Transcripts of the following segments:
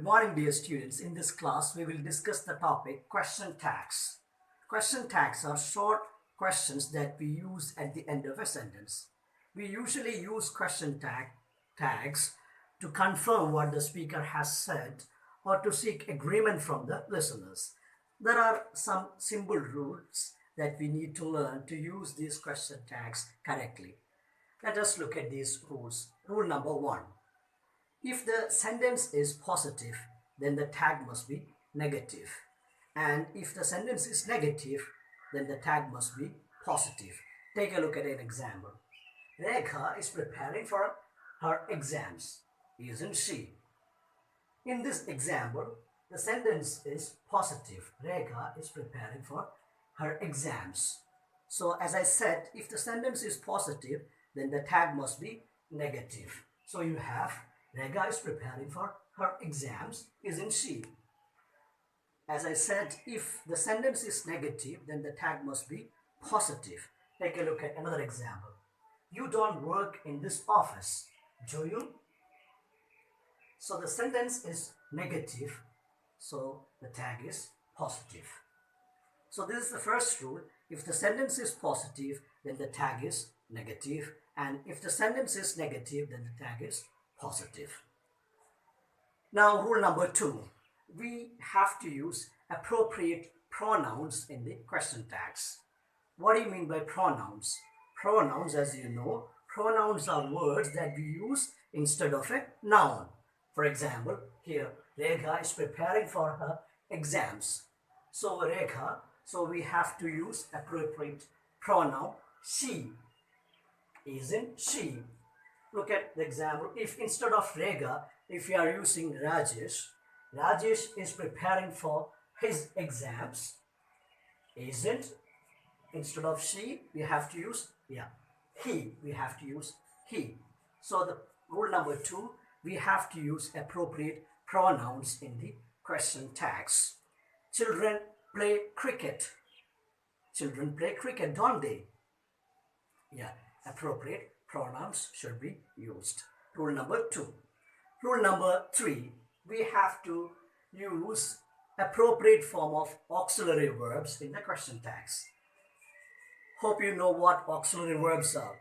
Good morning, dear students. In this class, we will discuss the topic question tags. Question tags are short questions that we use at the end of a sentence. We usually use tags to confirm what the speaker has said or to seek agreement from the listeners. There are some simple rules that we need to learn to use these question tags correctly. Let us look at these rules. Rule number one. If the sentence is positive, then the tag must be negative. And if the sentence is negative, then the tag must be positive. Take a look at an example. Rekha is preparing for her exams, isn't she? In this example, the sentence is positive. Rekha is preparing for her exams. So as I said, if the sentence is positive, then the tag must be negative. So you have Rekha is preparing for her exams, isn't she? As I said, if the sentence is negative, then the tag must be positive. Take a look at another example. You don't work in this office, do you? So the sentence is negative, so the tag is positive. So this is the first rule. If the sentence is positive, then the tag is negative. And if the sentence is negative, then the tag is positive. Now, rule number two. We have to use appropriate pronouns in the question tags. What do you mean by pronouns? Pronouns, as you know, pronouns are words that we use instead of a noun. For example, here, Rekha is preparing for her exams. So we have to use appropriate pronoun she, isn't she? Look at the example. If instead of Rekha, if we are using Rajesh, Rajesh is preparing for his exams, isn't? Instead of she, we have to use he. We have to use he. So the rule number two, we have to use appropriate pronouns in the question tags. Children play cricket. Children play cricket, don't they? Yeah, appropriate pronouns should be used. Rule number two. Rule number three, we have to use appropriate form of auxiliary verbs in the question tags. Hope you know what auxiliary verbs are.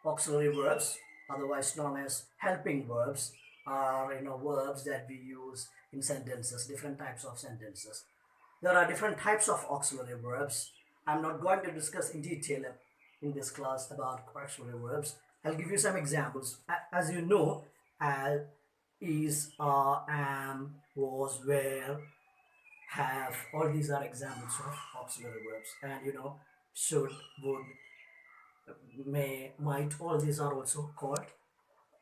Auxiliary verbs, otherwise known as helping verbs, are verbs that we use in sentences, different types of sentences. There are different types of auxiliary verbs. I'm not going to discuss in detail in this class about auxiliary verbs. I'll give you some examples. As you know, is, are, am, was, were, have, all these are examples of auxiliary verbs. And should, would, may, might, all these are also called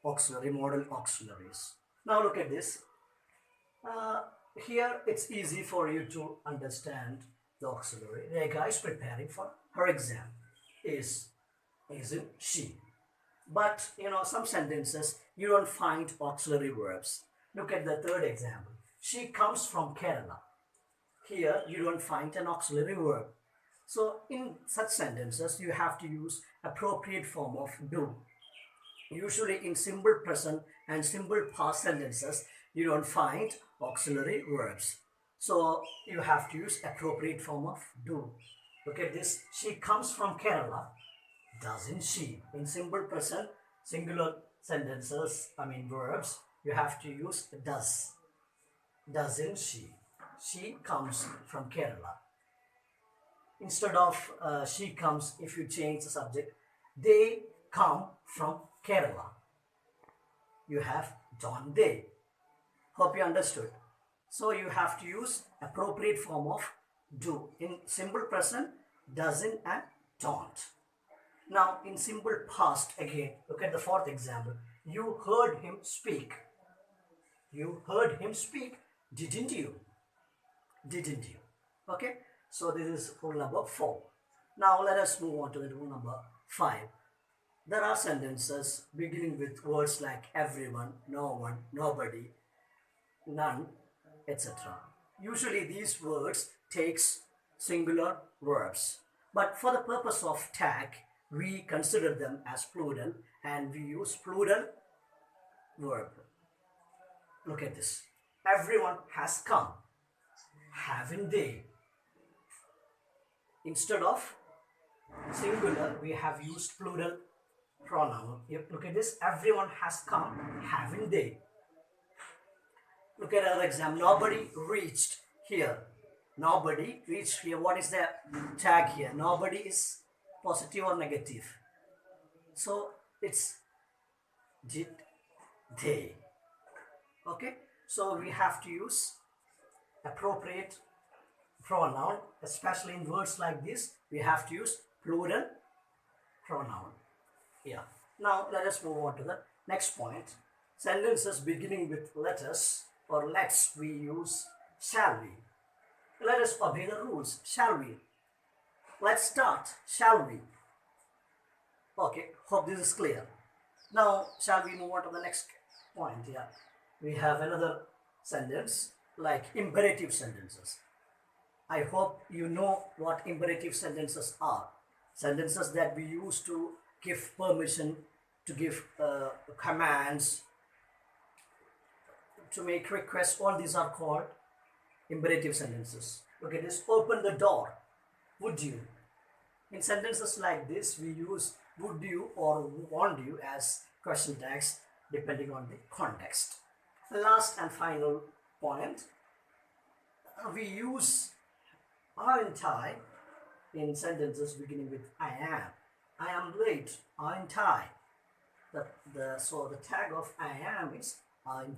auxiliary, modal auxiliaries. Now look at this. Here it's easy for you to understand the auxiliary. Rekha is preparing for her exam. Isn't she? But some sentences you don't find auxiliary verbs. Look at the third example. She comes from Kerala. Here you don't find an auxiliary verb. So in such sentences you have to use appropriate form of do. Usually in simple present and simple past sentences you don't find auxiliary verbs. So you have to use appropriate form of do. Look at this. She comes from Kerala, doesn't she? In simple present, singular sentences, verbs, you have to use does. Doesn't she? She comes from Kerala. Instead of she comes, if you change the subject, they come from Kerala. You have don't they. Hope you understood. So you have to use appropriate form of do. In simple present, doesn't and don't. Now in simple past, again, look at the fourth example. You heard him speak. You heard him speak, didn't you? Didn't you? Okay, so this is rule number 4. Now let us move on to the rule number 5. There are sentences beginning with words like everyone, no one, nobody, none, etc. Usually these words takes singular verbs. But for the purpose of tag, we consider them as plural and we use plural verb. Look at this. everyone has come. Haven't they? Instead of singular, we have used plural pronoun. Look at this. Everyone has come. Haven't they? Look at our exam. Nobody reached here. Nobody reached here. What is the tag here? Nobody is positive or negative. So it's did they. Okay. So we have to use appropriate pronoun, especially in words like this. We have to use plural pronoun. Yeah. Now let us move on to the next point. Sentences beginning with letters or let's, we use shall we. Let us obey the rules. Shall we? Let's start. Shall we? Okay, hope this is clear. Now, shall we move on to the next point? Yeah. We have another sentence like imperative sentences. I hope you know what imperative sentences are. Sentences that we use to give permission, to give commands, to make requests. All these are called imperative sentences. Look at this. Open the door. Would you? In sentences like this, we use would you or want you as question tags depending on the context. The last and final point, we use aren't I in sentences beginning with I am. I am late, aren't I? So the tag of I am is aren't